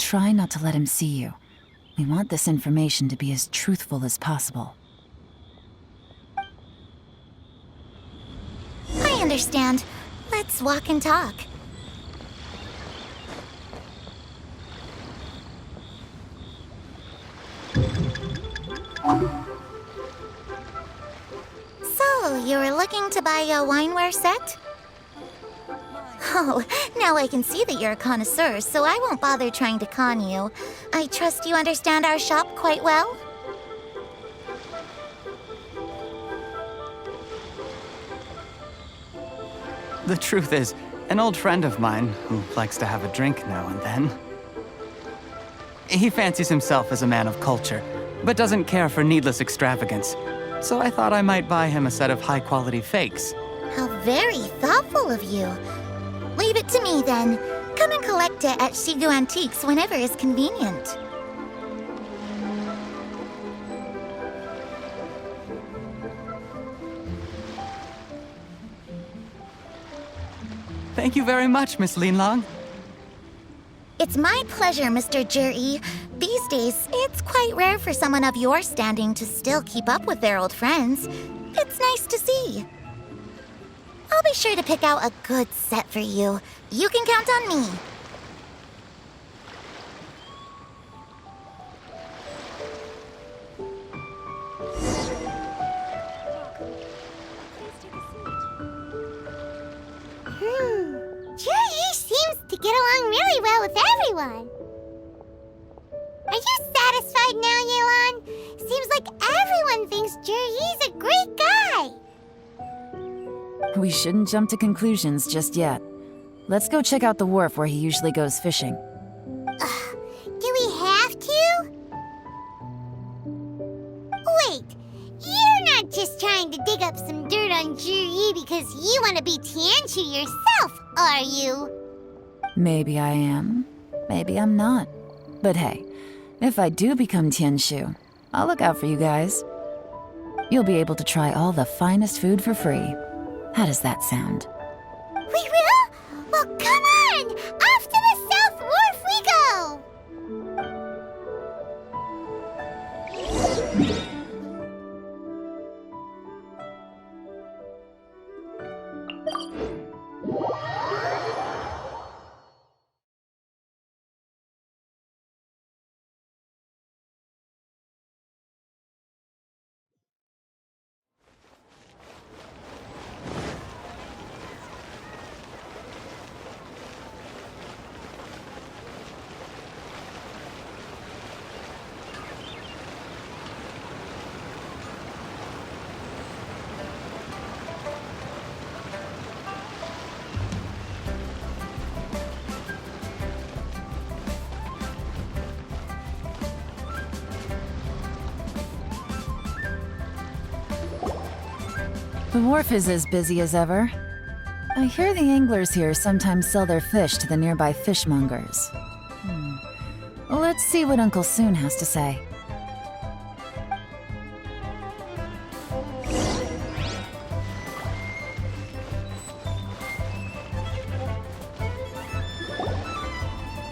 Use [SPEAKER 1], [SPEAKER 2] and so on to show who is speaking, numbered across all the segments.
[SPEAKER 1] try not to let him see you. We want this information to be as truthful as possible.
[SPEAKER 2] I understand. Let's walk and talk. So, you were looking to buy a wineware set? Oh, now I can see that you're a connoisseur, so I won't bother trying to con you. I trust you understand our shop quite well?
[SPEAKER 3] The truth is, an old friend of mine, who likes to have a drink now and then, he fancies himself as a man of culture, but doesn't care for needless extravagance. So I thought I might buy him a set of high-quality fakes.
[SPEAKER 2] How very thoughtful of you. Leave it to me, then. Come and collect it at Shigu Antiques whenever is convenient.
[SPEAKER 3] Thank you very much, Miss Linlong.
[SPEAKER 2] It's my pleasure, Mr. Juri. These days, it's quite rare for someone of your standing to still keep up with their old friends. It's nice to see. I'll be sure to pick out a good set for you. You can count on me.
[SPEAKER 4] Juri seems to get along really well with everyone. Are you satisfied now, Yelan? Seems like everyone thinks Juri's a great guy.
[SPEAKER 1] We shouldn't jump to conclusions just yet. Let's go check out the wharf where he usually goes fishing.
[SPEAKER 4] Do we have to? Wait, you're not just trying to dig up some dirt on Juri because you want to be Tianchu yourself, are you?
[SPEAKER 1] Maybe I am, maybe I'm not. But hey, if I do become Tianshu, I'll look out for you guys. You'll be able to try all the finest food for free. How does that sound?
[SPEAKER 4] We will? Well, come on! Off to the South Wharf we go!
[SPEAKER 1] The wharf is as busy as ever. I hear the anglers here sometimes sell their fish to the nearby fishmongers. Well, let's see what Uncle Soon has to say.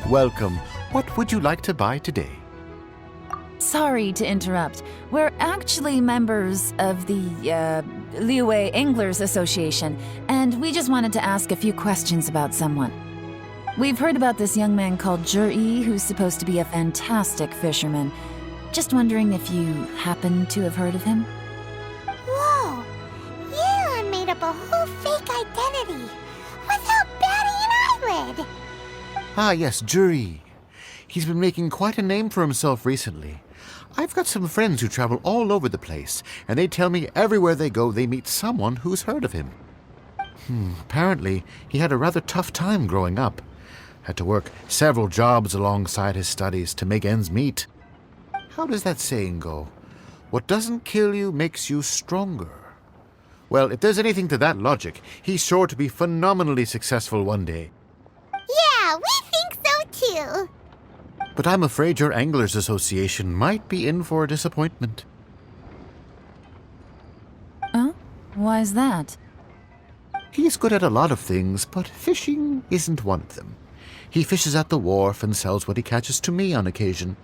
[SPEAKER 5] Welcome. What would you like to buy today?
[SPEAKER 1] Sorry to interrupt. We're actually members of the, Liyue Anglers Association, and we just wanted to ask a few questions about someone. We've heard about this young man called Juri, who's supposed to be a fantastic fisherman. Just wondering if you happen to have heard of him?
[SPEAKER 4] Whoa! Yelan made up a whole fake identity without batting an eyelid!
[SPEAKER 5] Ah, yes, Juri. He's been making quite a name for himself recently. I've got some friends who travel all over the place, and they tell me everywhere they go they meet someone who's heard of him. Apparently, he had a rather tough time growing up. Had to work several jobs alongside his studies to make ends meet. How does that saying go? What doesn't kill you makes you stronger. Well, if there's anything to that logic, he's sure to be phenomenally successful one day.
[SPEAKER 4] Yeah, we think so too.
[SPEAKER 5] But I'm afraid your Anglers Association might be in for a disappointment.
[SPEAKER 1] Oh? Why's that?
[SPEAKER 5] He's good at a lot of things, but fishing isn't one of them. He fishes at the wharf and sells what he catches to me on occasion.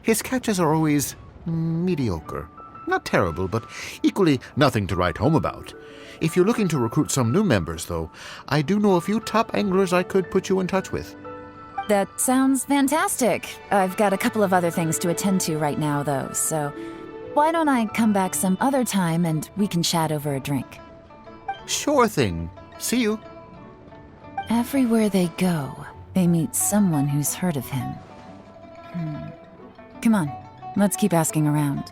[SPEAKER 5] His catches are always mediocre. Not terrible, but equally nothing to write home about. If you're looking to recruit some new members, though, I do know a few top anglers I could put you in touch with.
[SPEAKER 1] That sounds fantastic. I've got a couple of other things to attend to right now, though, so why don't I come back some other time and we can chat over a drink?
[SPEAKER 5] Sure thing. See you.
[SPEAKER 1] Everywhere they go, they meet someone who's heard of him. Come on, let's keep asking around.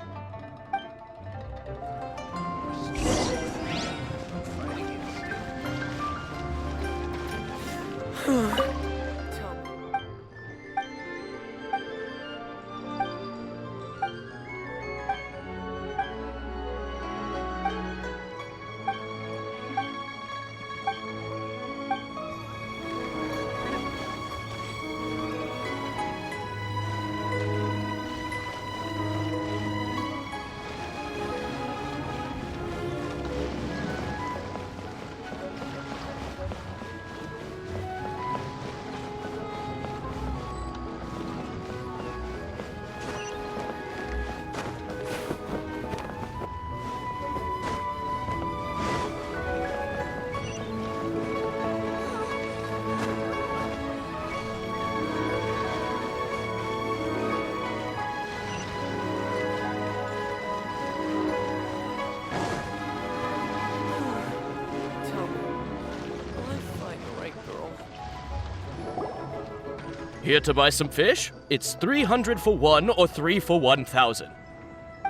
[SPEAKER 6] Here to buy some fish? It's 300 for one or 3 for 1,000.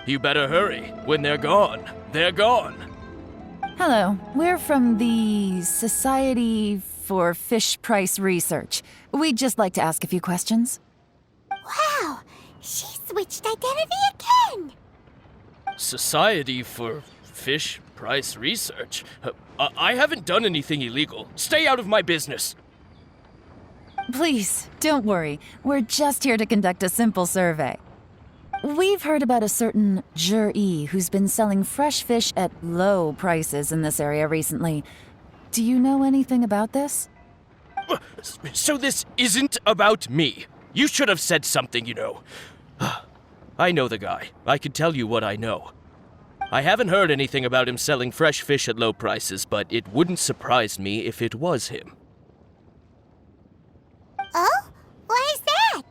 [SPEAKER 6] You better hurry. When they're gone, they're gone.
[SPEAKER 1] Hello, we're from the Society for Fish Price Research. We'd just like to ask a few questions.
[SPEAKER 4] Wow, she switched identity again.
[SPEAKER 6] Society for Fish Price Research? I haven't done anything illegal. Stay out of my business.
[SPEAKER 1] Please, don't worry. We're just here to conduct a simple survey. We've heard about a certain Jur-E who's been selling fresh fish at low prices in this area recently. Do you know anything about this?
[SPEAKER 6] So this isn't about me. You should have said something, you know. I know the guy. I can tell you what I know. I haven't heard anything about him selling fresh fish at low prices, but it wouldn't surprise me if it was him.
[SPEAKER 4] Oh? Why is that?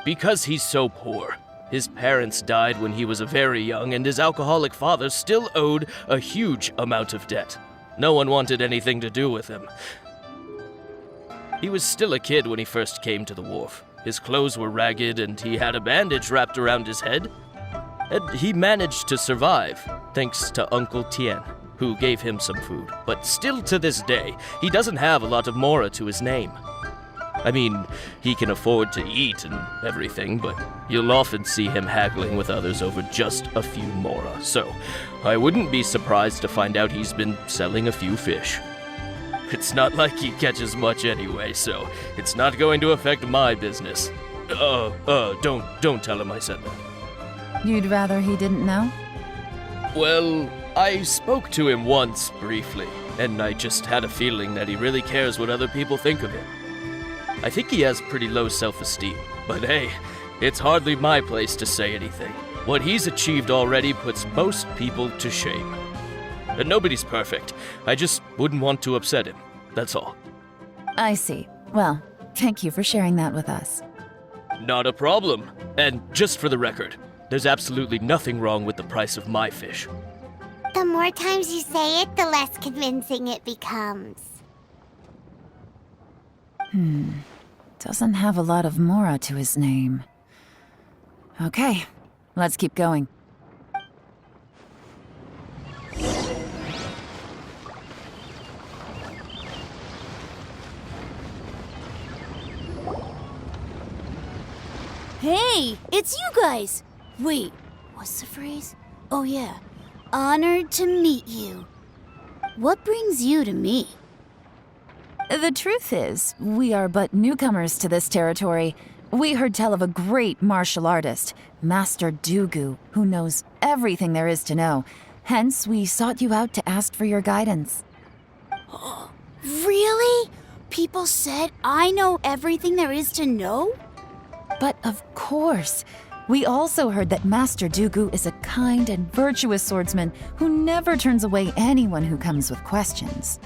[SPEAKER 6] Because he's so poor. His parents died when he was very young, and his alcoholic father still owed a huge amount of debt. No one wanted anything to do with him. He was still a kid when he first came to the wharf. His clothes were ragged, and he had a bandage wrapped around his head. And he managed to survive, thanks to Uncle Tien, who gave him some food. But still to this day, he doesn't have a lot of mora to his name. I mean, he can afford to eat and everything, but you'll often see him haggling with others over just a few mora. So, I wouldn't be surprised to find out he's been selling a few fish. It's not like he catches much anyway, so it's not going to affect my business. Don't tell him I said that.
[SPEAKER 1] You'd rather he didn't know?
[SPEAKER 6] Well, I spoke to him once, briefly, and I just had a feeling that he really cares what other people think of him. I think he has pretty low self-esteem, but hey, it's hardly my place to say anything. What he's achieved already puts most people to shame. And nobody's perfect. I just wouldn't want to upset him, that's all.
[SPEAKER 1] I see. Well, thank you for sharing that with us.
[SPEAKER 6] Not a problem. And just for the record, there's absolutely nothing wrong with the price of my fish.
[SPEAKER 4] The more times you say it, the less convincing it becomes.
[SPEAKER 1] Doesn't have a lot of mora to his name. Okay, let's keep going.
[SPEAKER 7] Hey, it's you guys! Wait, what's the phrase? Oh yeah, honored to meet you. What brings you to me?
[SPEAKER 1] The truth is, we are but newcomers to this territory. We heard tell of a great martial artist, Master Dugu, who knows everything there is to know. Hence, we sought you out to ask for your guidance.
[SPEAKER 7] Really? People said I know everything there is to know?
[SPEAKER 1] But of course, we also heard that Master Dooku is a kind and virtuous swordsman who never turns away anyone who comes with questions.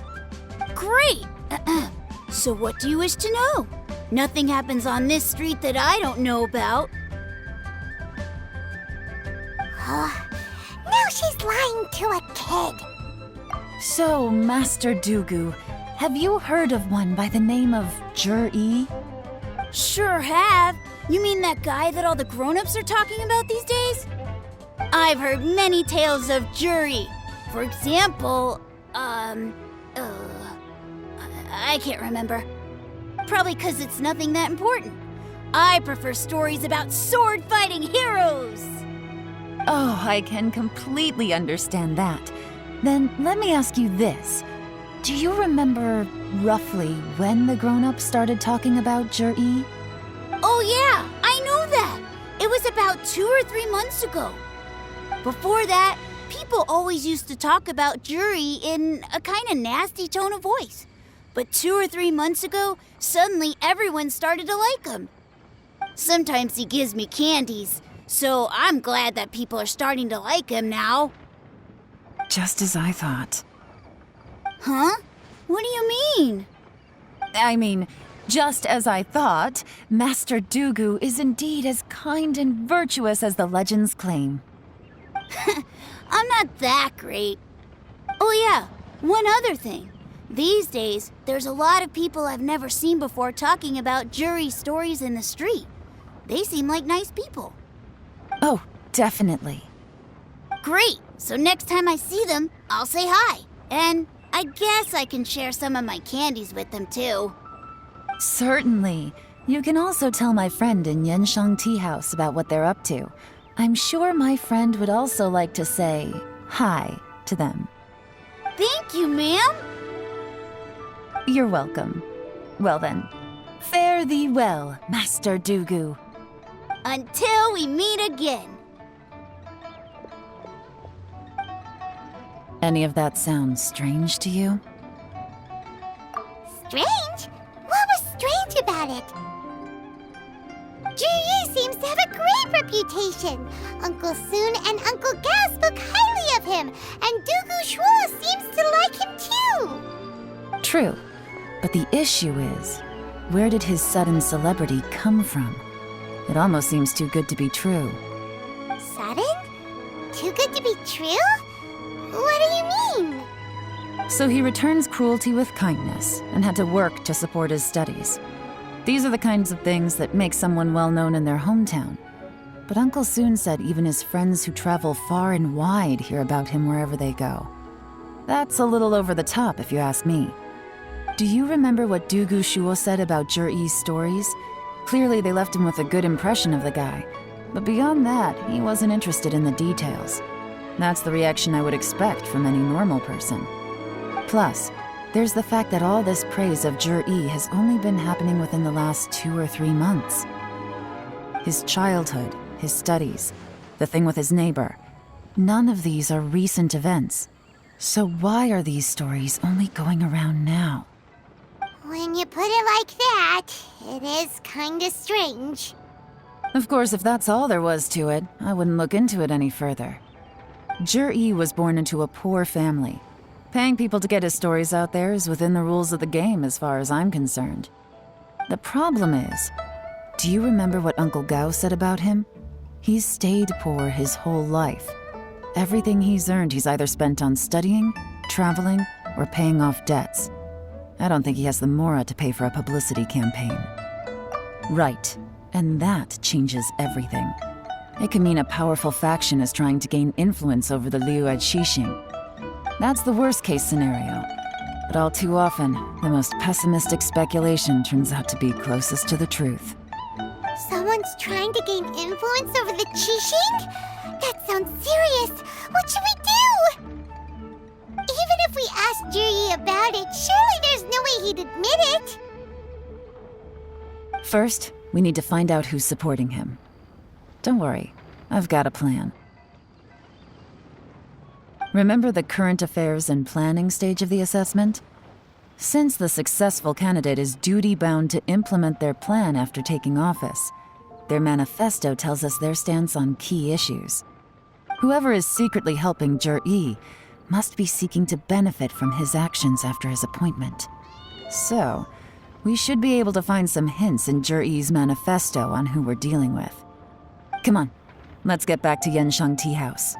[SPEAKER 7] Great! So what do you wish to know? Nothing happens on this street that I don't know about.
[SPEAKER 4] Now she's lying to a kid.
[SPEAKER 1] So, Master Dooku, have you heard of one by the name of Jur-E?
[SPEAKER 7] Sure have. You mean that guy that all the grown-ups are talking about these days? I've heard many tales of Juri. For example, I can't remember. Probably because it's nothing that important. I prefer stories about sword-fighting heroes.
[SPEAKER 1] Oh, I can completely understand that. Then let me ask you this. Do you remember roughly when the grown-ups started talking about Jur-E?
[SPEAKER 7] Oh yeah, I know that. It was about 2 or 3 months ago. Before that, people always used to talk about Juri in a kind of nasty tone of voice. But 2 or 3 months ago, suddenly everyone started to like him. Sometimes he gives me candies, so I'm glad that people are starting to like him now.
[SPEAKER 1] Just as I thought.
[SPEAKER 7] Huh? What do you mean?
[SPEAKER 1] I mean, just as I thought, Master Dooku is indeed as kind and virtuous as the legends claim.
[SPEAKER 7] I'm not that great. Oh yeah, one other thing. These days, there's a lot of people I've never seen before talking about Juri stories in the street. They seem like nice people.
[SPEAKER 1] Oh, definitely.
[SPEAKER 7] Great! So next time I see them, I'll say hi. And I guess I can share some of my candies with them too.
[SPEAKER 1] Certainly. You can also tell my friend in Yenshang Tea House about what they're up to. I'm sure my friend would also like to say hi to them.
[SPEAKER 7] Thank you, ma'am!
[SPEAKER 1] You're welcome. Well then, fare thee well, Master Dooku.
[SPEAKER 7] Until we meet again.
[SPEAKER 1] Any of that sound strange to you?
[SPEAKER 4] Strange? What was strange about it? Juri seems to have a great reputation. Uncle Soon and Uncle Gao spoke highly of him, and Dooku Shuo seems to like him too.
[SPEAKER 1] True. But the issue is, where did his sudden celebrity come from? It almost seems too good to be true.
[SPEAKER 4] Sudden? Too good to be true? What do you mean?
[SPEAKER 1] So he returns cruelty with kindness and had to work to support his studies. These are the kinds of things that make someone well known in their hometown. But Uncle Soon said even his friends who travel far and wide hear about him wherever they go. That's a little over the top, if you ask me. Do you remember what Dooku Shuo said about Jur-E's stories? Clearly they left him with a good impression of the guy. But beyond that, he wasn't interested in the details. That's the reaction I would expect from any normal person. Plus, there's the fact that all this praise of Jur-E has only been happening within the last 2 or 3 months. His childhood, his studies, the thing with his neighbor, none of these are recent events. So why are these stories only going around now?
[SPEAKER 4] When you put it like that, it is kinda strange.
[SPEAKER 1] Of course, if that's all there was to it, I wouldn't look into it any further. Jur-E was born into a poor family. Paying people to get his stories out there is within the rules of the game as far as I'm concerned. The problem is, do you remember what Uncle Gao said about him? He's stayed poor his whole life. Everything he's earned he's either spent on studying, traveling, or paying off debts. I don't think he has the mora to pay for a publicity campaign. Right, and that changes everything. It can mean a powerful faction is trying to gain influence over the Liu at Xixing. That's the worst-case scenario. But all too often, the most pessimistic speculation turns out to be closest to the truth.
[SPEAKER 4] Someone's trying to gain influence over the Qixing? That sounds serious. What should we do? Even if we asked Juri about it, surely there's no way he'd admit it.
[SPEAKER 1] First, we need to find out who's supporting him. Don't worry, I've got a plan. Remember the current affairs and planning stage of the assessment? Since the successful candidate is duty-bound to implement their plan after taking office, their manifesto tells us their stance on key issues. Whoever is secretly helping Jur-E must be seeking to benefit from his actions after his appointment. So, we should be able to find some hints in Jur-E's manifesto on who we're dealing with. Come on, let's get back to Yenshang Tea House.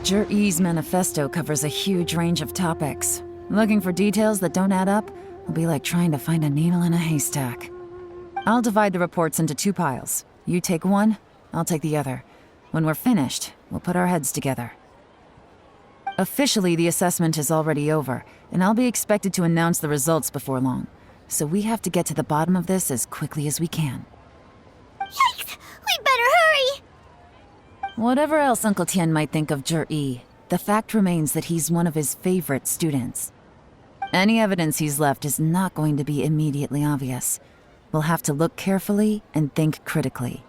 [SPEAKER 1] Jur-E's manifesto covers a huge range of topics. Looking for details that don't add up will be like trying to find a needle in a haystack. I'll divide the reports into 2 piles. You take one, I'll take the other. When we're finished, we'll put our heads together. Officially, the assessment is already over, and I'll be expected to announce the results before long. So we have to get to the bottom of this as quickly as we can.
[SPEAKER 4] Yikes! We better hurry!
[SPEAKER 1] Whatever else Uncle Tian might think of Jur-E, the fact remains that he's one of his favorite students. Any evidence he's left is not going to be immediately obvious. We'll have to look carefully and think critically.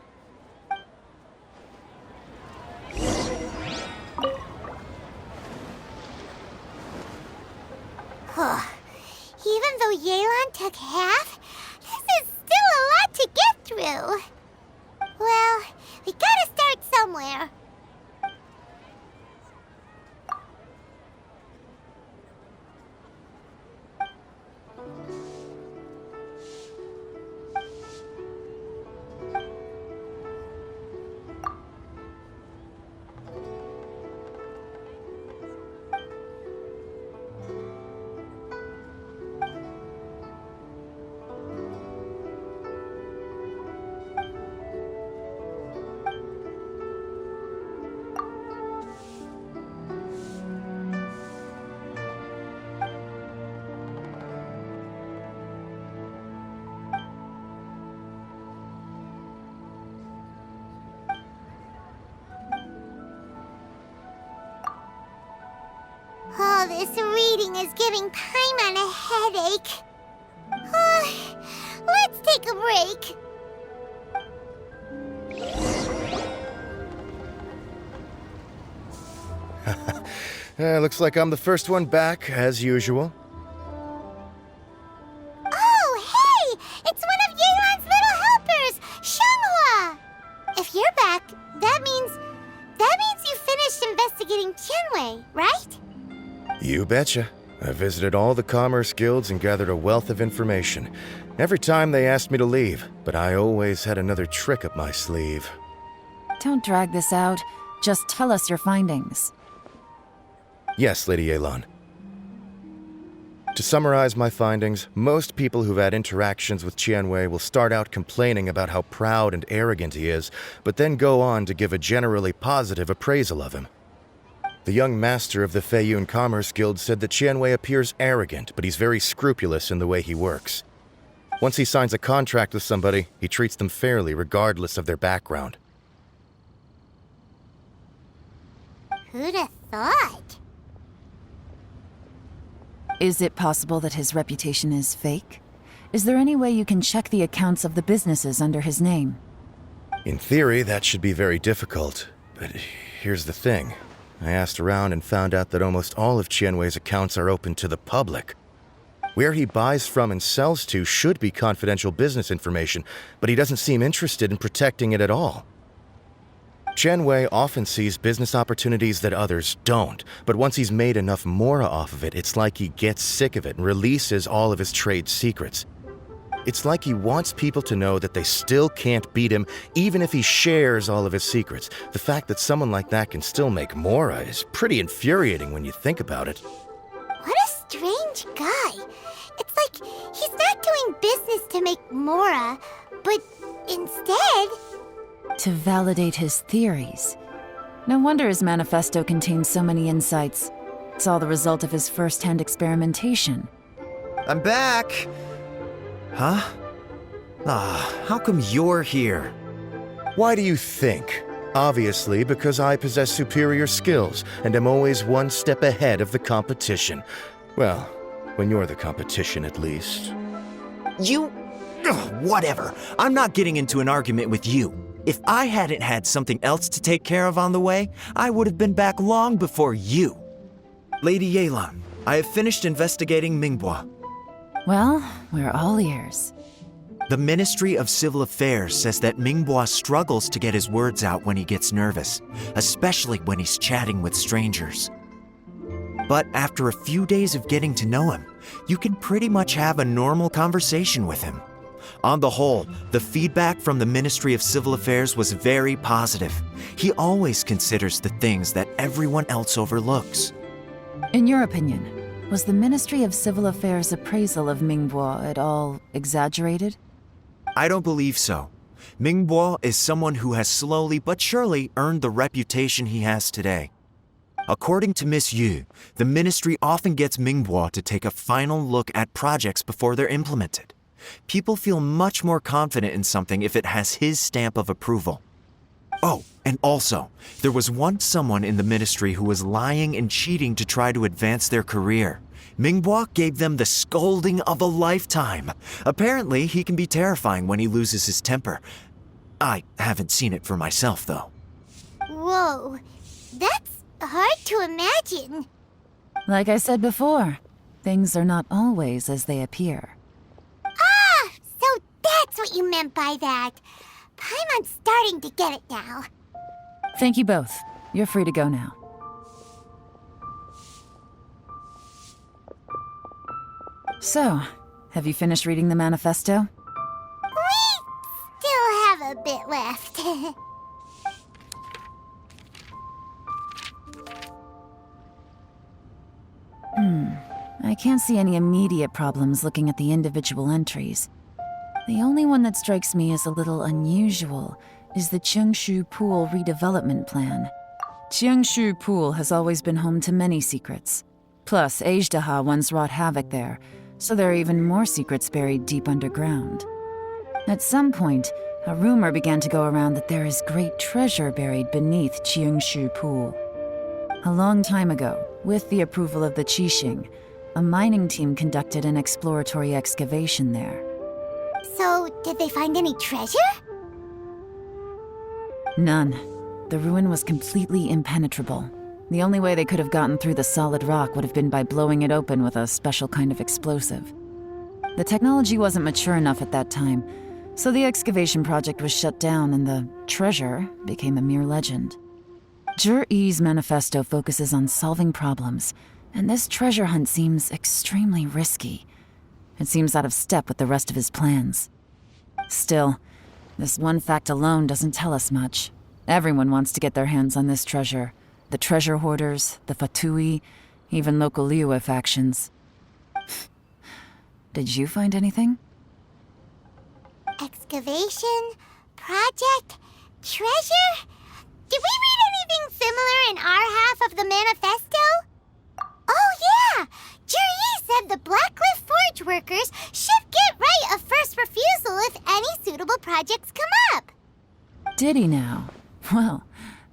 [SPEAKER 4] Even though Yelan took half, this is still a lot to get through. Well, we gotta start somewhere. All this reading is giving Paimon a headache. Let's take a break.
[SPEAKER 8] Looks like I'm the first one back, as usual.
[SPEAKER 4] Oh, hey! It's one of Yelan's little helpers, Shanghua! If you're back, that means you finished investigating Tianwei, right?
[SPEAKER 8] You betcha. I visited all the commerce guilds and gathered a wealth of information. Every time they asked me to leave, but I always had another trick up my sleeve.
[SPEAKER 1] Don't drag this out. Just tell us your findings.
[SPEAKER 8] Yes, Lady Yelan. To summarize my findings, most people who've had interactions with Tianwei will start out complaining about how proud and arrogant he is, but then go on to give a generally positive appraisal of him. The young master of the Feiyun Commerce Guild said that Tianwei appears arrogant, but he's very scrupulous in the way he works. Once he signs a contract with somebody, he treats them fairly regardless of their background.
[SPEAKER 4] Who'd have thought?
[SPEAKER 1] Is it possible that his reputation is fake? Is there any way you can check the accounts of the businesses under his name?
[SPEAKER 8] In theory, that should be very difficult, but here's the thing. I asked around and found out that almost all of Tianwei's accounts are open to the public. Where he buys from and sells to should be confidential business information, but he doesn't seem interested in protecting it at all. Tianwei often sees business opportunities that others don't, but once he's made enough mora off of it, it's like he gets sick of it and releases all of his trade secrets. It's like he wants people to know that they still can't beat him, even if he shares all of his secrets. The fact that someone like that can still make mora is pretty infuriating when you think about it.
[SPEAKER 4] What a strange guy. It's like to make Mora, but instead...
[SPEAKER 1] To validate his theories. No wonder his manifesto contains so many insights. It's all the result of his first-hand experimentation.
[SPEAKER 9] I'm back! Huh? How come you're here?
[SPEAKER 8] Why do you think? Obviously, because I possess superior skills and am always one step ahead of the competition. Well, when you're the competition, at least.
[SPEAKER 9] You... Ugh, whatever. I'm not getting into an argument with you. If I hadn't had something else to take care of on the way, I would have been back long before you. Lady Yelan, I have finished investigating Mingbois.
[SPEAKER 1] Well, we're all ears.
[SPEAKER 9] The Ministry of Civil Affairs says that Mingbois struggles to get his words out when he gets nervous, especially when he's chatting with strangers. But after a few days of getting to know him, you can pretty much have a normal conversation with him. On the whole, the feedback from the Ministry of Civil Affairs was very positive. He always considers the things that everyone else overlooks.
[SPEAKER 1] In your opinion, was the Ministry of Civil Affairs' appraisal of Mingbois at all exaggerated?
[SPEAKER 9] I don't believe so. Mingbois is someone who has slowly but surely earned the reputation he has today. According to Miss Yu, the ministry often gets Mingbois to take a final look at projects before they're implemented. People feel much more confident in something if it has his stamp of approval. Oh, and also, there was once someone in the ministry who was lying and cheating to try to advance their career. Mingbois gave them the scolding of a lifetime. Apparently, he can be terrifying when he loses his temper. I haven't seen it for myself, though.
[SPEAKER 4] Whoa, that's hard to imagine.
[SPEAKER 1] Like I said before, things are not always as they appear.
[SPEAKER 4] Ah, so that's what you meant by that. Paimon's starting to get it now.
[SPEAKER 1] Thank you both. You're free to go now. So, have you finished reading the manifesto?
[SPEAKER 4] We still have a bit left.
[SPEAKER 1] I can't see any immediate problems looking at the individual entries. The only one that strikes me as a little unusual is the Cheongshu Pool redevelopment plan. Cheongshu Pool has always been home to many secrets. Plus, Ajdaha once wrought havoc there, so there are even more secrets buried deep underground. At some point, a rumor began to go around that there is great treasure buried beneath Cheongshu Pool. A long time ago, with the approval of the Qixing, a mining team conducted an exploratory excavation there.
[SPEAKER 4] So, did they find any treasure?
[SPEAKER 1] None. The ruin was completely impenetrable. The only way they could have gotten through the solid rock would have been by blowing it open with a special kind of explosive. The technology wasn't mature enough at that time, so the excavation project was shut down and the treasure became a mere legend. Zhi-Yi's manifesto focuses on solving problems, and this treasure hunt seems extremely risky. It seems out of step with the rest of his plans. Still, this one fact alone doesn't tell us much. Everyone wants to get their hands on this treasure. The treasure hoarders, the Fatui, even local Liyue factions. Did you find anything?
[SPEAKER 4] Excavation? Project? Treasure? Did we read anything similar in our half of the manifesto? Oh yeah! Juri said the Blackcliff Forge workers should get right of first refusal if any suitable projects come up.
[SPEAKER 1] Did he now? Well,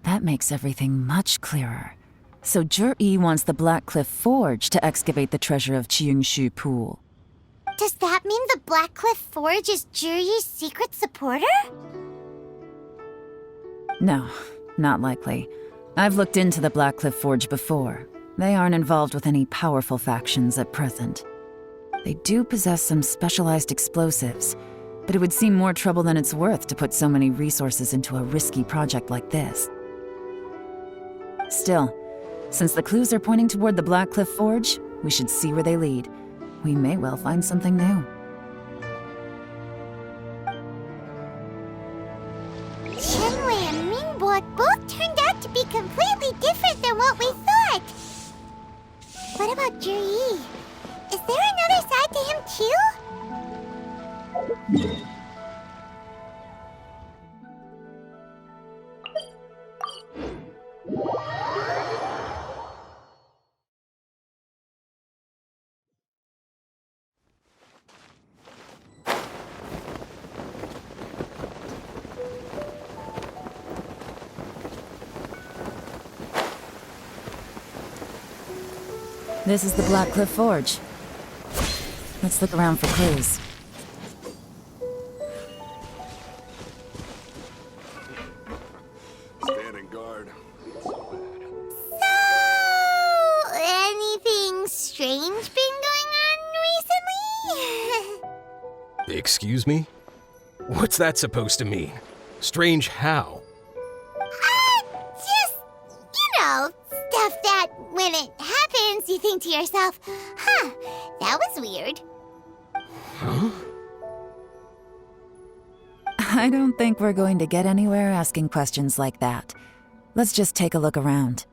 [SPEAKER 1] that makes everything much clearer. So Zhi-Yi wants the Blackcliff Forge to excavate the treasure of Cheongshu Pool.
[SPEAKER 4] Does that mean the Blackcliff Forge is Juri's secret supporter?
[SPEAKER 1] No, not likely. I've looked into the Blackcliff Forge before. They aren't involved with any powerful factions at present. They do possess some specialized explosives, but it would seem more trouble than it's worth to put so many resources into a risky project like this. Still, since the clues are pointing toward the Blackcliff Forge, we should see where they lead. We may well find something new.
[SPEAKER 4] Shenwei and Mingbo both turned out to be completely different than what we thought. What about Juri? Is there another side to him too?
[SPEAKER 1] This is the Black Cliff Forge. Let's look around for clues.
[SPEAKER 10] Standing guard.
[SPEAKER 4] So, anything strange been going on recently?
[SPEAKER 11] Excuse me? What's that supposed to mean? Strange how?
[SPEAKER 4] Just, stuff that when it happens, you think to yourself, huh, that was weird.
[SPEAKER 11] Huh?
[SPEAKER 1] I don't think we're going to get anywhere asking questions like that. Let's just take a look around.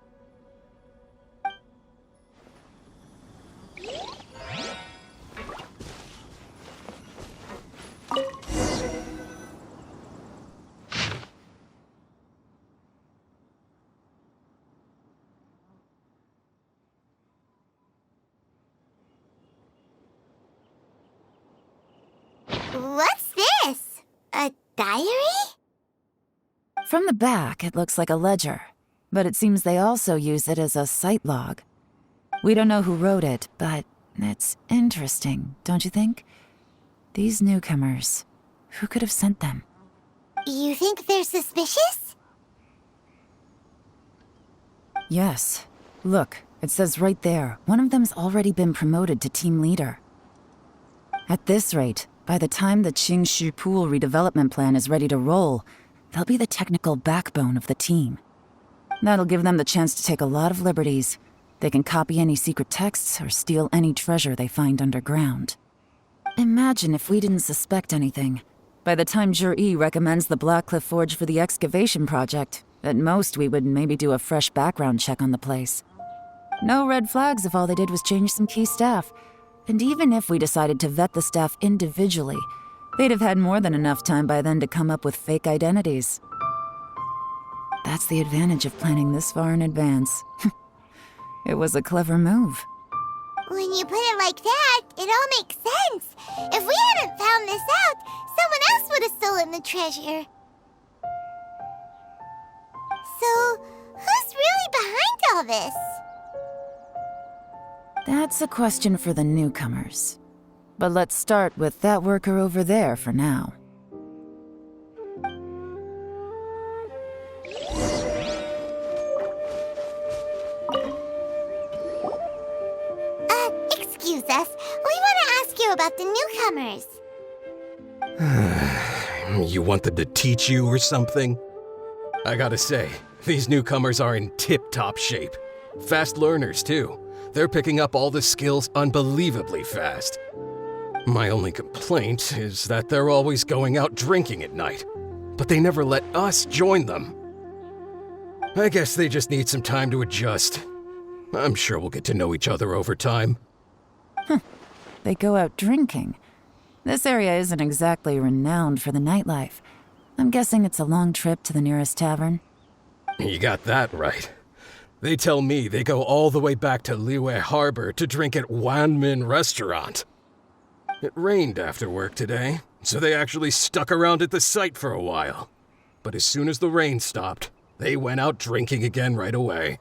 [SPEAKER 4] What's this? A diary?
[SPEAKER 1] From the back, it looks like a ledger, but it seems they also use it as a site log. We don't know who wrote it, but it's interesting, don't you think? These newcomers, who could have sent them?
[SPEAKER 4] You think they're suspicious?
[SPEAKER 1] Yes. Look, it says right there, one of them's already been promoted to team leader. At this rate, by the time the Qingshu Pool redevelopment plan is ready to roll, they'll be the technical backbone of the team. That'll give them the chance to take a lot of liberties. They can copy any secret texts or steal any treasure they find underground. Imagine if we didn't suspect anything. By the time Jur-E recommends the Black Cliff Forge for the excavation project, at most we would maybe do a fresh background check on the place. No red flags if all they did was change some key staff. And even if we decided to vet the staff individually, they'd have had more than enough time by then to come up with fake identities. That's the advantage of planning this far in advance. It was a clever move.
[SPEAKER 4] When you put it like that, it all makes sense. If we hadn't found this out, someone else would have stolen the treasure. So, who's really behind all this?
[SPEAKER 1] That's a question for the newcomers. But let's start with that worker over there for now.
[SPEAKER 4] Excuse us. We want to ask you about the newcomers.
[SPEAKER 11] You want them to teach you or something? I gotta say, these newcomers are in tip-top shape. Fast learners, too. They're picking up all the skills unbelievably fast. My only complaint is that they're always going out drinking at night, but they never let us join them. I guess they just need some time to adjust. I'm sure we'll get to know each other over time.
[SPEAKER 1] They go out drinking. This area isn't exactly renowned for the nightlife. I'm guessing it's a long trip to the nearest tavern.
[SPEAKER 11] You got that right. They tell me they go all the way back to Liyue Harbor to drink at Wanmin Restaurant. It rained after work today, so they actually stuck around at the site for a while. But as soon as the rain stopped, they went out drinking again right away.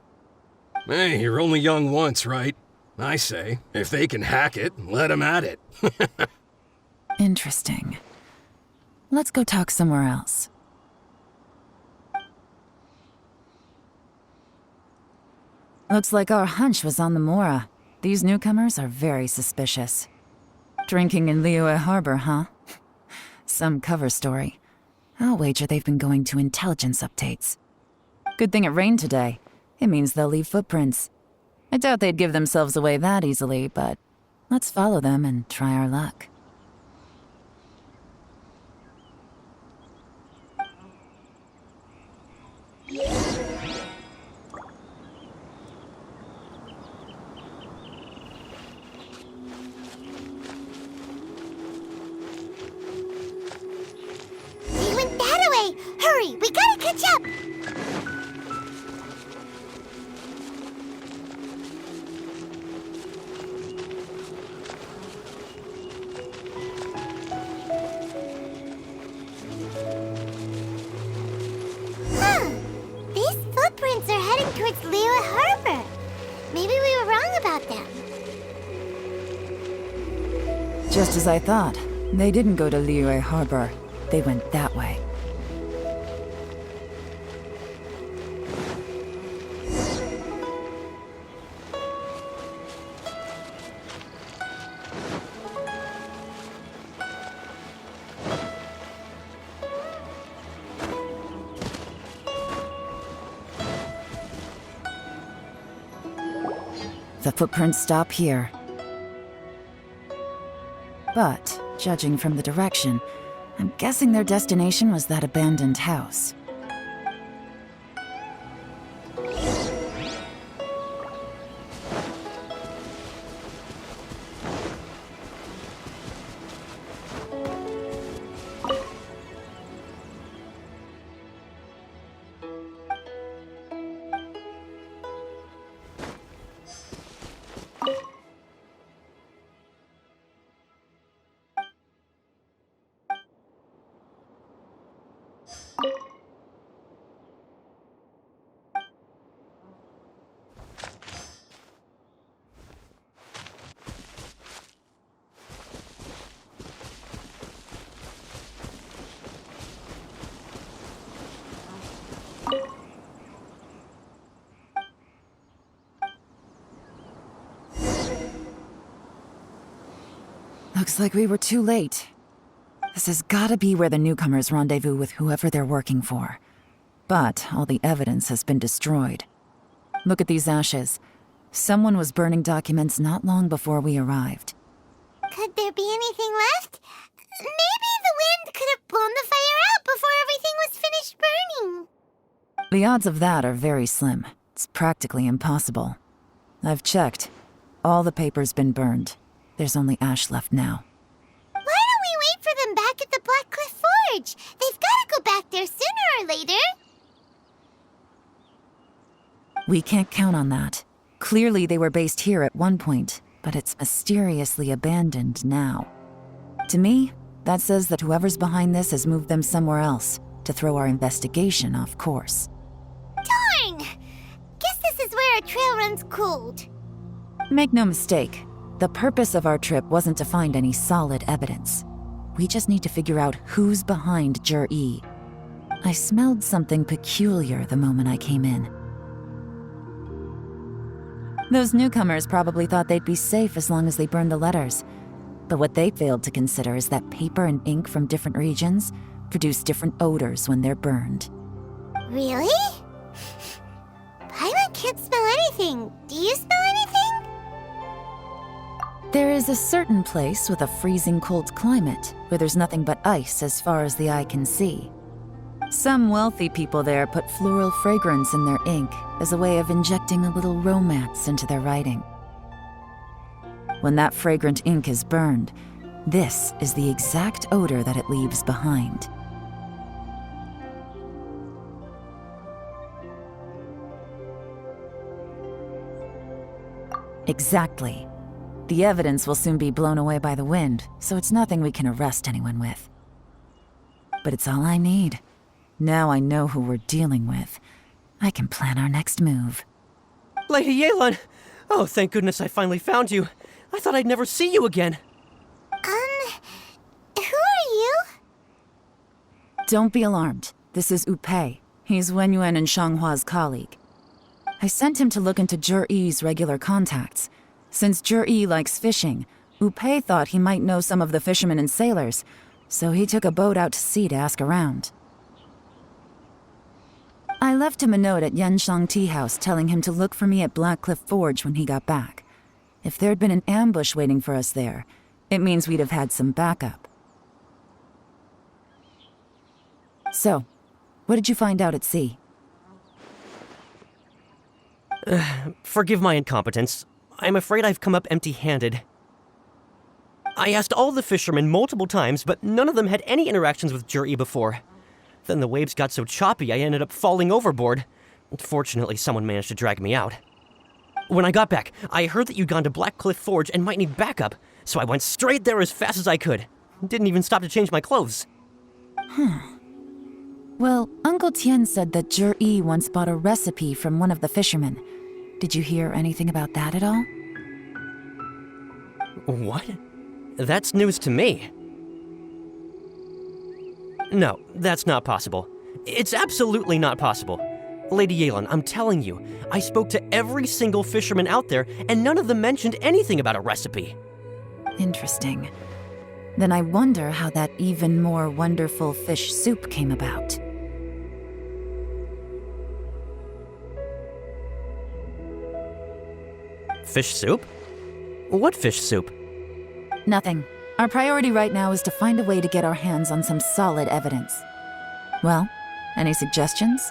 [SPEAKER 11] Hey, you're only young once, right? I say, if they can hack it, let them at it.
[SPEAKER 1] Interesting. Let's go talk somewhere else. Looks like our hunch was on the Mora. These newcomers are very suspicious. Drinking in Liyue Harbor, huh? Some cover story. I'll wager they've been going to intelligence updates. Good thing it rained today. It means they'll leave footprints. I doubt they'd give themselves away that easily, but let's follow them and try our luck.
[SPEAKER 4] They went that way! Hurry, we gotta catch up! These footprints are heading towards Liyue Harbor. Maybe we were wrong about them.
[SPEAKER 1] Just as I thought. They didn't go to Liyue Harbor. They went that way. The footprints stop here. But, judging from the direction, I'm guessing their destination was that abandoned house. Looks like we were too late. This has gotta be where the newcomers rendezvous with whoever they're working for. But all the evidence has been destroyed. Look at these ashes. Someone was burning documents not long before we arrived.
[SPEAKER 4] Could there be anything left? Maybe the wind could have blown the fire out before everything was finished burning.
[SPEAKER 1] The odds of that are very slim. It's practically impossible. I've checked. All the paper's been burned. There's only ash left now.
[SPEAKER 4] Why don't we wait for them back at the Black Cliff Forge? They've got to go back there sooner or later.
[SPEAKER 1] We can't count on that. Clearly they were based here at one point, but it's mysteriously abandoned now. To me, that says that whoever's behind this has moved them somewhere else to throw our investigation off course.
[SPEAKER 4] Darn! Guess this is where our trail runs cold.
[SPEAKER 1] Make no mistake, the purpose of our trip wasn't to find any solid evidence. We just need to figure out who's behind Jur-E. I smelled something peculiar the moment I came in. Those newcomers probably thought they'd be safe as long as they burned the letters. But what they failed to consider is that paper and ink from different regions produce different odors when they're burned.
[SPEAKER 4] Really? Paimon can't smell anything. Do you smell anything?
[SPEAKER 1] There is a certain place with a freezing cold climate where there's nothing but ice as far as the eye can see. Some wealthy people there put floral fragrance in their ink as a way of injecting a little romance into their writing. When that fragrant ink is burned, this is the exact odor that it leaves behind. Exactly. The evidence will soon be blown away by the wind, so it's nothing we can arrest anyone with. But it's all I need. Now I know who we're dealing with. I can plan our next move.
[SPEAKER 10] Lady Yelan! Oh, thank goodness I finally found you. I thought I'd never see you again.
[SPEAKER 4] Who are you?
[SPEAKER 1] Don't be alarmed. This is Upei. He's Wenyuan and Shanghua's colleague. I sent him to look into Jur-E's regular contacts. Since Jur-E likes fishing, Upei thought he might know some of the fishermen and sailors, so he took a boat out to sea to ask around. I left him a note at Yanshang Tea House telling him to look for me at Black Cliff Forge when he got back. If there'd been an ambush waiting for us there, it means we'd have had some backup. So, what did you find out at sea?
[SPEAKER 10] Forgive my incompetence. I'm afraid I've come up empty-handed. I asked all the fishermen multiple times, but none of them had any interactions with Jur-E before. Then the waves got so choppy I ended up falling overboard. Fortunately, someone managed to drag me out. When I got back, I heard that you'd gone to Black Cliff Forge and might need backup, so I went straight there as fast as I could. Didn't even stop to change my clothes.
[SPEAKER 1] Well, Uncle Tian said that Jur-E once bought a recipe from one of the fishermen. Did you hear anything about that at all?
[SPEAKER 10] What? That's news to me. No, that's not possible. It's absolutely not possible. Lady Yalen, I'm telling you, I spoke to every single fisherman out there, and none of them mentioned anything about a recipe.
[SPEAKER 1] Interesting. Then I wonder how that even more wonderful fish soup came about.
[SPEAKER 10] Fish soup? What fish soup?
[SPEAKER 1] Nothing. Our priority right now is to find a way to get our hands on some solid evidence. Well, any suggestions?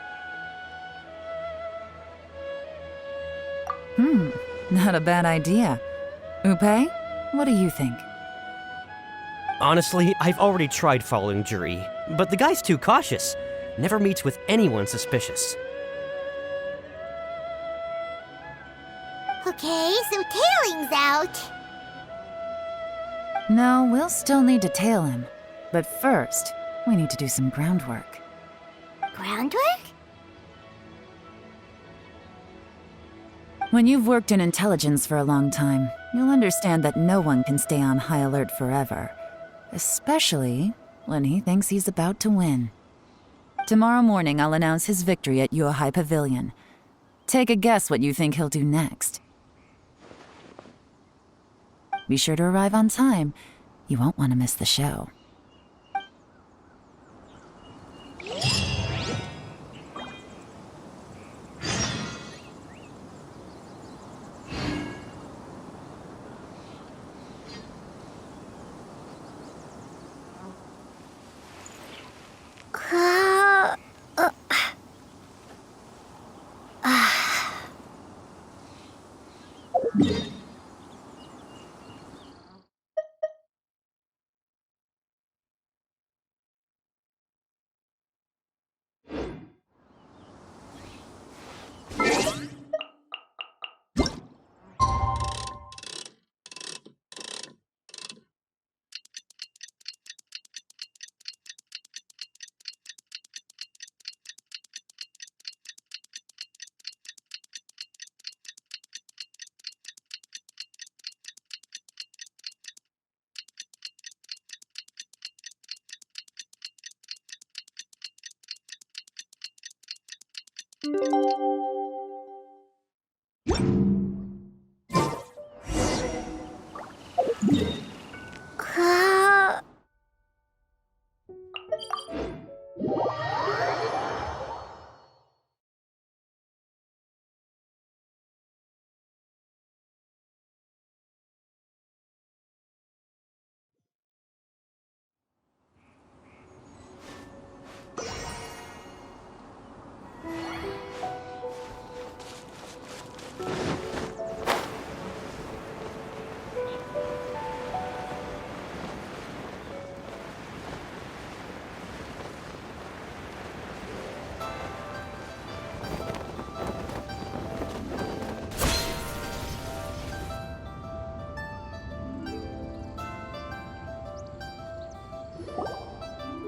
[SPEAKER 1] Not a bad idea. Upe, what do you think?
[SPEAKER 10] Honestly, I've already tried following Juri, but the guy's too cautious. Never meets with anyone suspicious.
[SPEAKER 4] Okay, so tailing's out.
[SPEAKER 1] No, we'll still need to tail him. But first, we need to do some groundwork.
[SPEAKER 4] Groundwork?
[SPEAKER 1] When you've worked in intelligence for a long time, you'll understand that no one can stay on high alert forever. Especially when he thinks he's about to win. Tomorrow morning, I'll announce his victory at Yuehai Pavilion. Take a guess what you think he'll do next. Be sure to arrive on time. You won't want to miss the show.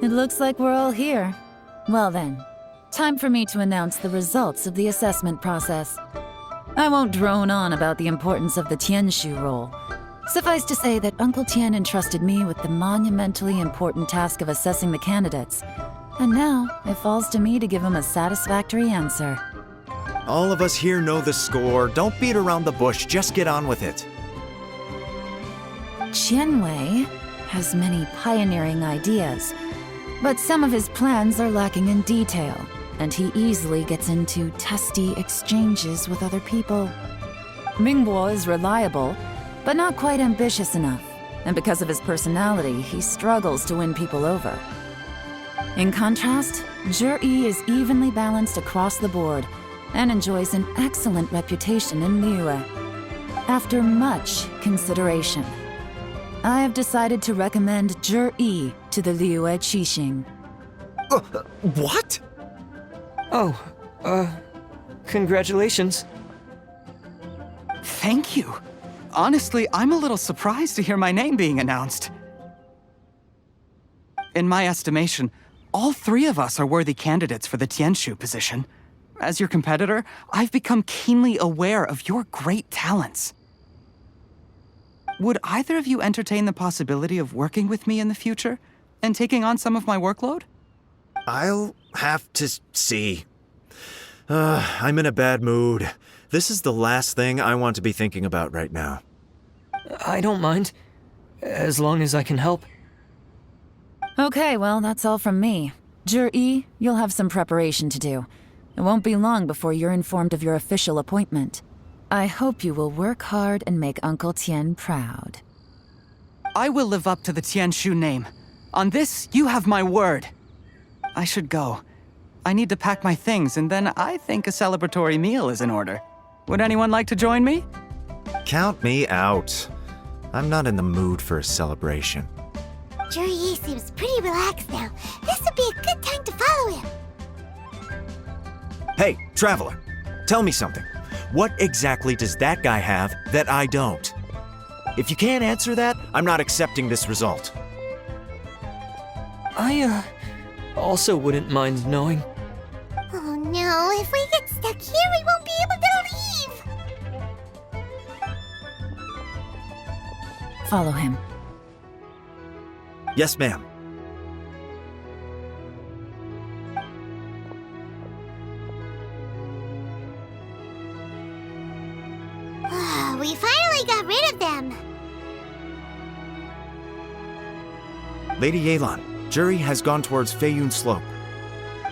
[SPEAKER 1] It looks like we're all here. Well then, time for me to announce the results of the assessment process. I won't drone on about the importance of the Tianshu role. Suffice to say that Uncle Tian entrusted me with the monumentally important task of assessing the candidates. And now, it falls to me to give him a satisfactory answer.
[SPEAKER 9] All of us here know the score. Don't beat around the bush, just get on with it.
[SPEAKER 1] Qianwei has many pioneering ideas, but some of his plans are lacking in detail, and he easily gets into testy exchanges with other people. Mingbo is reliable, but not quite ambitious enough, and because of his personality, he struggles to win people over. In contrast, Zhi is evenly balanced across the board, and enjoys an excellent reputation in Liyue. After much consideration, I have decided to recommend Zhi to the Liyue Qixing.
[SPEAKER 9] What?
[SPEAKER 10] Congratulations.
[SPEAKER 3] Thank you. Honestly, I'm a little surprised to hear my name being announced. In my estimation, all three of us are worthy candidates for the Tianshu position. As your competitor, I've become keenly aware of your great talents. would either of you entertain the possibility of working with me in the future and taking on some of my workload?
[SPEAKER 9] I'll have to see. I'm in a bad mood. This is the last thing I want to be thinking about right now.
[SPEAKER 12] I don't mind, as long as I can help.
[SPEAKER 1] Okay, well, that's all from me. Jur-E, you'll have some preparation to do. It won't be long before you're informed of your official appointment. I hope you will work hard and make Uncle Tien proud.
[SPEAKER 3] I will live up to the Tianshu name. On this, you have my word. I should go. I need to pack my things, and then I think a celebratory meal is in order. Would anyone like to join me?
[SPEAKER 9] Count me out. I'm not in the mood for a celebration.
[SPEAKER 4] Jur-E seems pretty relaxed now. This would be a good time to follow him.
[SPEAKER 9] Hey, traveler, tell me something. What exactly does that guy have that I don't? If you can't answer that, I'm not accepting this result.
[SPEAKER 12] I, also wouldn't mind knowing.
[SPEAKER 4] Oh no, if we get stuck here, we won't be able to leave!
[SPEAKER 1] Follow him.
[SPEAKER 9] Yes, ma'am.
[SPEAKER 4] We finally got rid of them!
[SPEAKER 9] Lady Yelan, Jur-E has gone towards Feiyun Slope.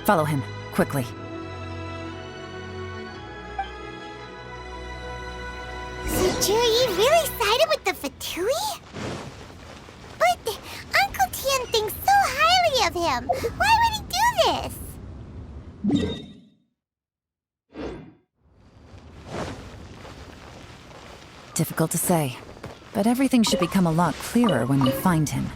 [SPEAKER 1] Follow him, quickly.
[SPEAKER 4] So Jur-E really sided with the Fatui? But Uncle Tien thinks so highly of him. Why would he do this?
[SPEAKER 1] Difficult to say, but everything should become a lot clearer when we find him.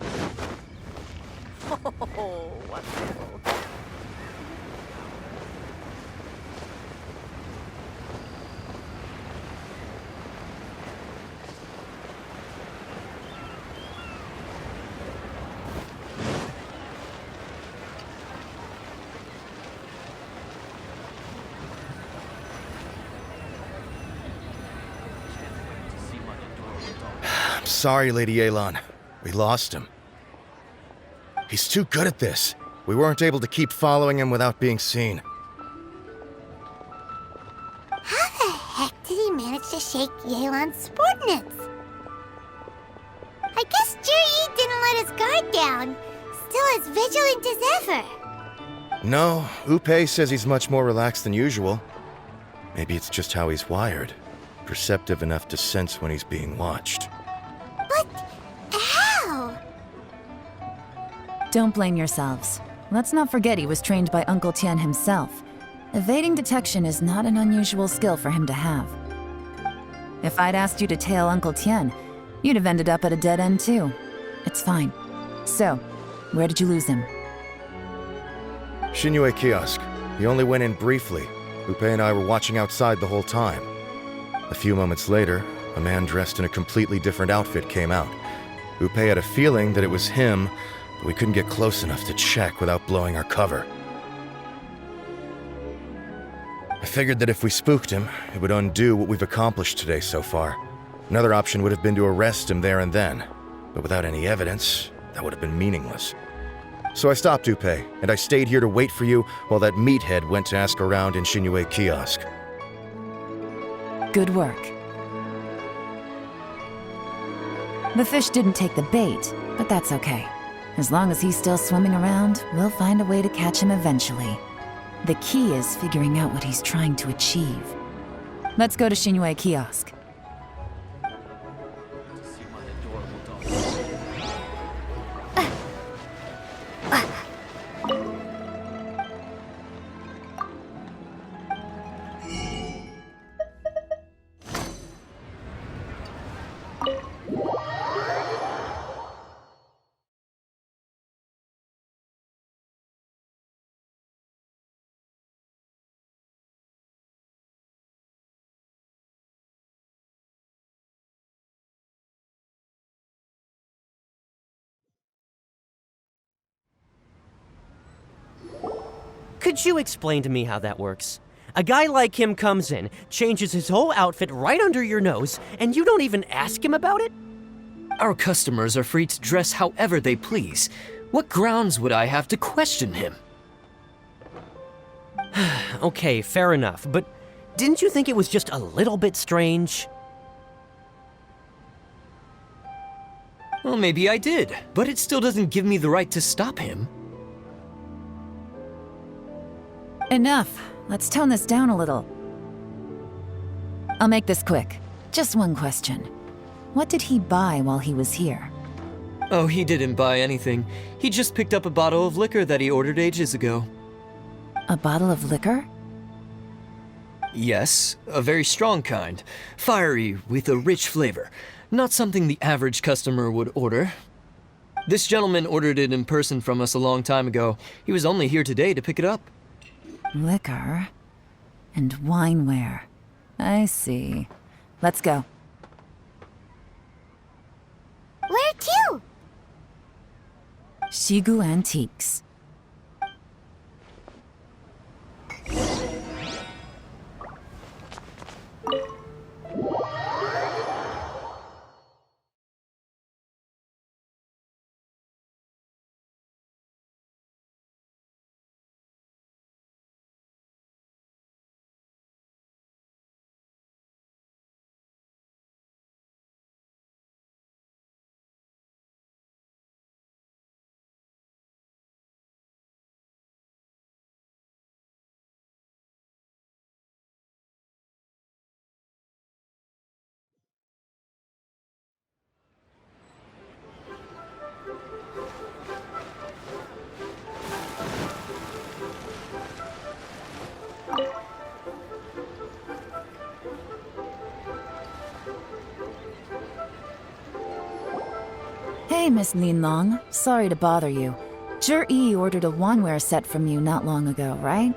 [SPEAKER 8] Sorry, Lady Yelan. We lost him. He's too good at this. We weren't able to keep following him without being seen.
[SPEAKER 4] How the heck did he manage to shake Yelan's subordinates? I guess Jur-E didn't let his guard down. Still as vigilant as ever.
[SPEAKER 8] No, Upei says he's much more relaxed than usual. Maybe it's just how he's wired. Perceptive enough to sense when he's being watched.
[SPEAKER 4] But how?
[SPEAKER 1] Don't blame yourselves. Let's not forget he was trained by Uncle Tien himself. Evading detection is not an unusual skill for him to have. If I'd asked you to tail Uncle Tien, you'd have ended up at a dead end too. It's fine. So, where did you lose him?
[SPEAKER 8] Shinyue kiosk. He only went in briefly. Upei and I were watching outside the whole time. A few moments later, a man dressed in a completely different outfit came out. Upei had a feeling that it was him, but we couldn't get close enough to check without blowing our cover. I figured that if we spooked him, it would undo what we've accomplished today so far. Another option would have been to arrest him there and then, but without any evidence, that would have been meaningless. So I stopped Upei, and I stayed here to wait for you while that meathead went to ask around in Shinyue kiosk.
[SPEAKER 1] Good work. The fish didn't take the bait, but that's okay. As long as he's still swimming around, we'll find a way to catch him eventually. The key is figuring out what he's trying to achieve. Let's go to Shinyue kiosk.
[SPEAKER 10] Could you explain to me how that works? A guy like him comes in, changes his whole outfit right under your nose, and you don't even ask him about it?
[SPEAKER 12] Our customers are free to dress however they please. What grounds would I have to question him?
[SPEAKER 10] Okay, fair enough, but didn't you think it was just a little bit strange?
[SPEAKER 12] Well, maybe I did, but it still doesn't give me the right to stop him.
[SPEAKER 1] Enough. Let's tone this down a little. I'll make this quick. Just one question. What did he buy while he was here?
[SPEAKER 12] Oh, he didn't buy anything. He just picked up a bottle of liquor that he ordered ages ago.
[SPEAKER 1] A bottle of liquor?
[SPEAKER 12] Yes, a very strong kind. Fiery, with a rich flavor. Not something the average customer would order. This gentleman ordered it in person from us a long time ago. He was only here today to pick it up.
[SPEAKER 1] Liquor and wineware. I see. Let's go.
[SPEAKER 4] Where to?
[SPEAKER 1] Shigu Antiques. Hey, Miss Linlong. Sorry to bother you. Zhi ordered a wanware set from you not long ago, right?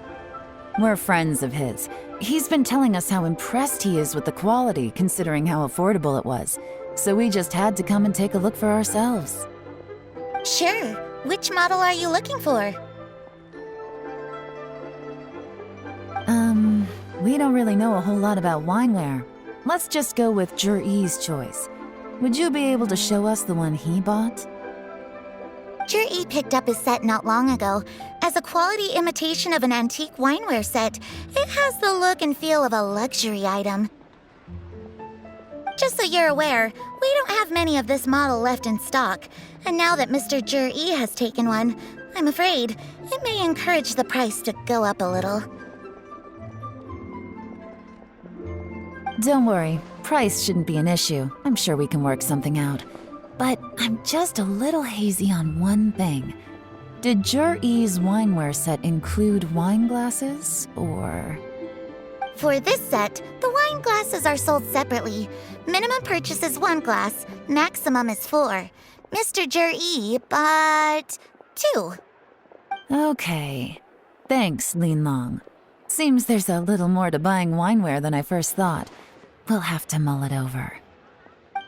[SPEAKER 1] We're friends of his. He's been telling us how impressed he is with the quality, considering how affordable it was. So we just had to come and take a look for ourselves.
[SPEAKER 2] Sure. Which model are you looking for?
[SPEAKER 1] We don't really know a whole lot about wineware. Let's just go with Zhi's choice. Would you be able to show us the one he bought?
[SPEAKER 2] Zhi picked up his set not long ago. As a quality imitation of an antique wineware set, it has the look and feel of a luxury item. Just so you're aware, we don't have many of this model left in stock, and now that Mr. Zhi has taken one, I'm afraid it may encourage the price to go up a little.
[SPEAKER 1] Don't worry, price shouldn't be an issue. I'm sure we can work something out. But I'm just a little hazy on one thing. Did Zhi's wineware set include wine glasses, or...?
[SPEAKER 2] For this set, the wine glasses are sold separately. Minimum purchase is 1 glass, maximum is 4. Mr. Zhi bought 2.
[SPEAKER 1] Okay. Thanks, Linlong. Seems there's a little more to buying wineware than I first thought. We'll have to mull it over.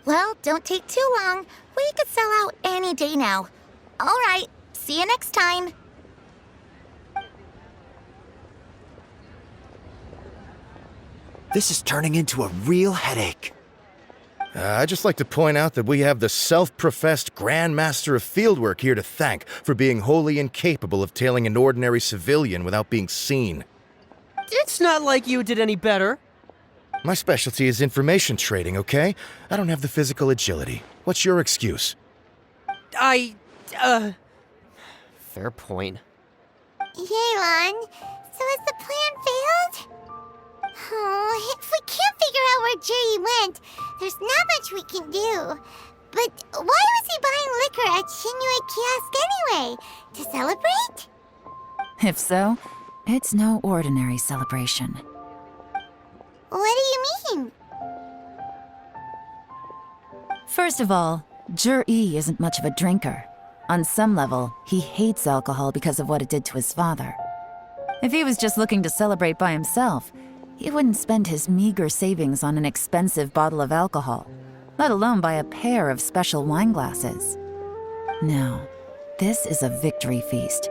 [SPEAKER 2] Well, don't take too long. We could sell out any day now. All right, see you next time.
[SPEAKER 9] This is turning into a real headache.
[SPEAKER 8] I'd just like to point out that we have the self-professed Grand Master of Fieldwork here to thank for being wholly incapable of tailing an ordinary civilian without being seen.
[SPEAKER 10] It's not like you did any better.
[SPEAKER 8] My specialty is information trading, okay? I don't have the physical agility. What's your excuse?
[SPEAKER 10] Fair point.
[SPEAKER 4] Yelan, so has the plan failed? Oh, if we can't figure out where Jerry went, there's not much we can do. But why was he buying liquor at Shinue Kiosk anyway? To celebrate?
[SPEAKER 1] If so, it's no ordinary celebration.
[SPEAKER 4] What do you mean?
[SPEAKER 1] First of all, Zhi isn't much of a drinker. On some level, he hates alcohol because of what it did to his father. If he was just looking to celebrate by himself, he wouldn't spend his meager savings on an expensive bottle of alcohol, let alone buy a pair of special wine glasses. No, this is a victory feast,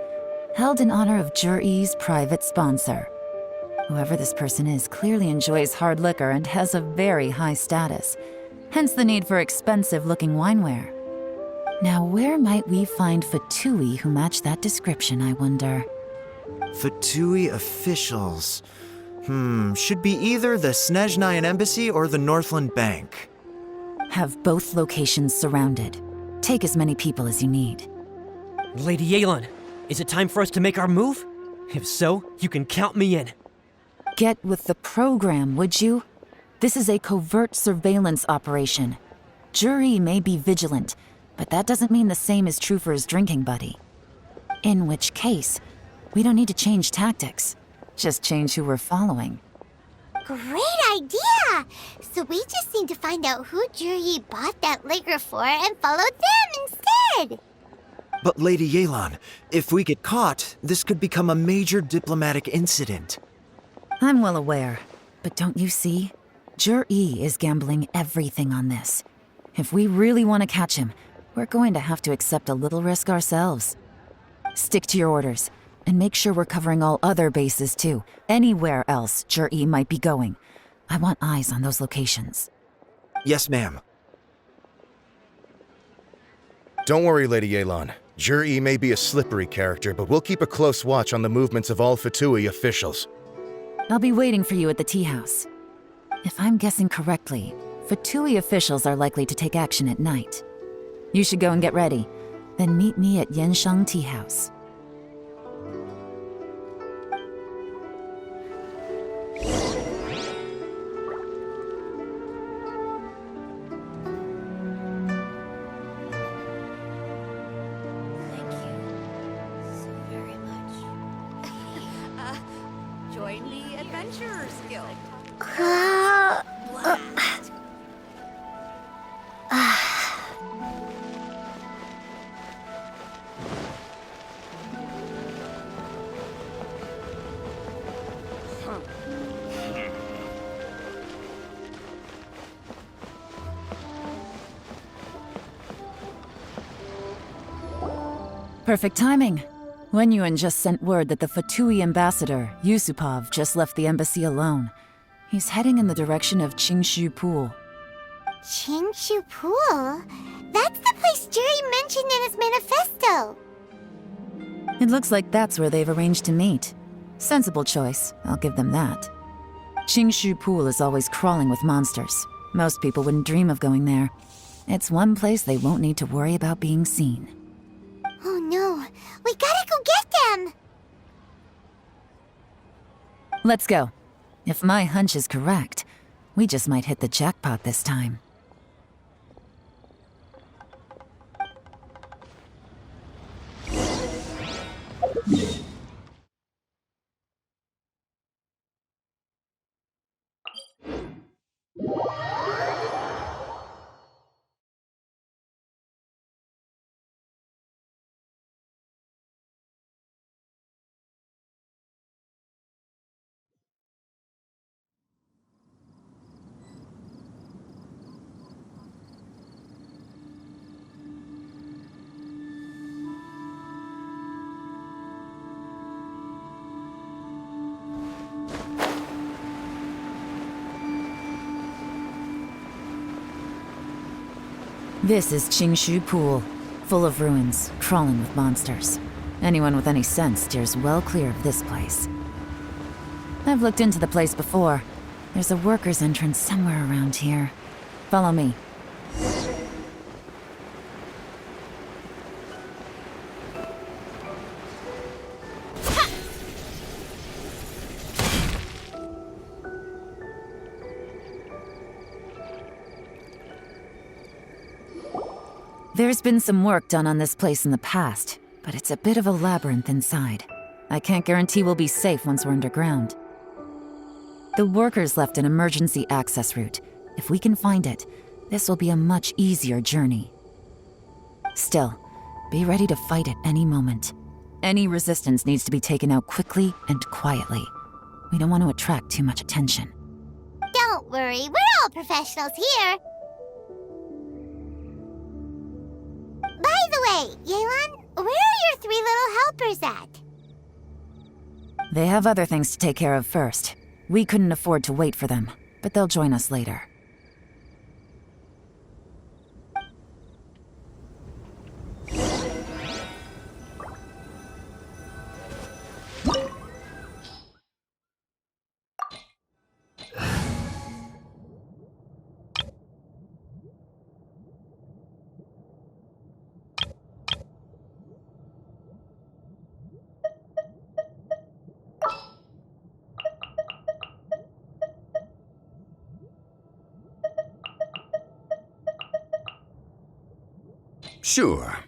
[SPEAKER 1] held in honor of Zhi's private sponsor. Whoever this person is clearly enjoys hard liquor and has a very high status. hence the need for expensive-looking wineware. Now, where might we find Fatui who match that description, I wonder?
[SPEAKER 9] Fatui officials. Should be either the Snezhnayan Embassy or the Northland Bank.
[SPEAKER 1] Have both locations surrounded. Take as many people as you need.
[SPEAKER 10] Lady Yelan, is it time for us to make our move? If so, you can count me in.
[SPEAKER 1] Get with the program, would you? This is a covert surveillance operation. Jury may be vigilant, but that doesn't mean the same is true for his drinking buddy. In which case, we don't need to change tactics. Just change who we're following.
[SPEAKER 4] Great idea! So we just need to find out who Juri bought that liquor for and follow them instead!
[SPEAKER 9] But Lady Yelan, if we get caught, this could become a major diplomatic incident.
[SPEAKER 1] I'm well aware, but don't you see? Jur-E is gambling everything on this. If we really want to catch him, we're going to have to accept a little risk ourselves. Stick to your orders, and make sure we're covering all other bases too. Anywhere else Jur-E might be going. I want eyes on those locations.
[SPEAKER 9] Yes, ma'am.
[SPEAKER 8] Don't worry, Lady Yelan. Jur-E may be a slippery character, but we'll keep a close watch on the movements of all Fatui officials.
[SPEAKER 1] I'll be waiting for you at the tea house. If I'm guessing correctly, Fatui officials are likely to take action at night. You should go and get ready, then meet me at Yansheng Tea House.
[SPEAKER 13] Join the Adventurers Guild.
[SPEAKER 1] Perfect timing. Wenyuan just sent word that the Fatui ambassador, Yusupov, just left the embassy alone. He's heading in the direction of Qingshu Pool.
[SPEAKER 4] Qingshu Pool? That's the place Juri mentioned in his manifesto!
[SPEAKER 1] It looks like that's where they've arranged to meet. Sensible choice, I'll give them that. Qingshu Pool is always crawling with monsters. Most people wouldn't dream of going there. It's one place they won't need to worry about being seen.
[SPEAKER 4] Oh no, we gotta go get them!
[SPEAKER 1] Let's go. If my hunch is correct, we just might hit the jackpot this time. This is Qingshu Pool, full of ruins, crawling with monsters. Anyone with any sense steers well clear of this place. I've looked into the place before. There's a worker's entrance somewhere around here. Follow me. There's been some work done on this place in the past, but it's a bit of a labyrinth inside. I can't guarantee we'll be safe once we're underground. The workers left an emergency access route. If we can find it, this will be a much easier journey. Still, be ready to fight at any moment. Any resistance needs to be taken out quickly and quietly. We don't want to attract too much attention.
[SPEAKER 4] Don't worry, we're all professionals here! By the way, Yelan, where are your 3 little helpers at?
[SPEAKER 1] They have other things to take care of first. We couldn't afford to wait for them, but they'll join us later.
[SPEAKER 14] Sure.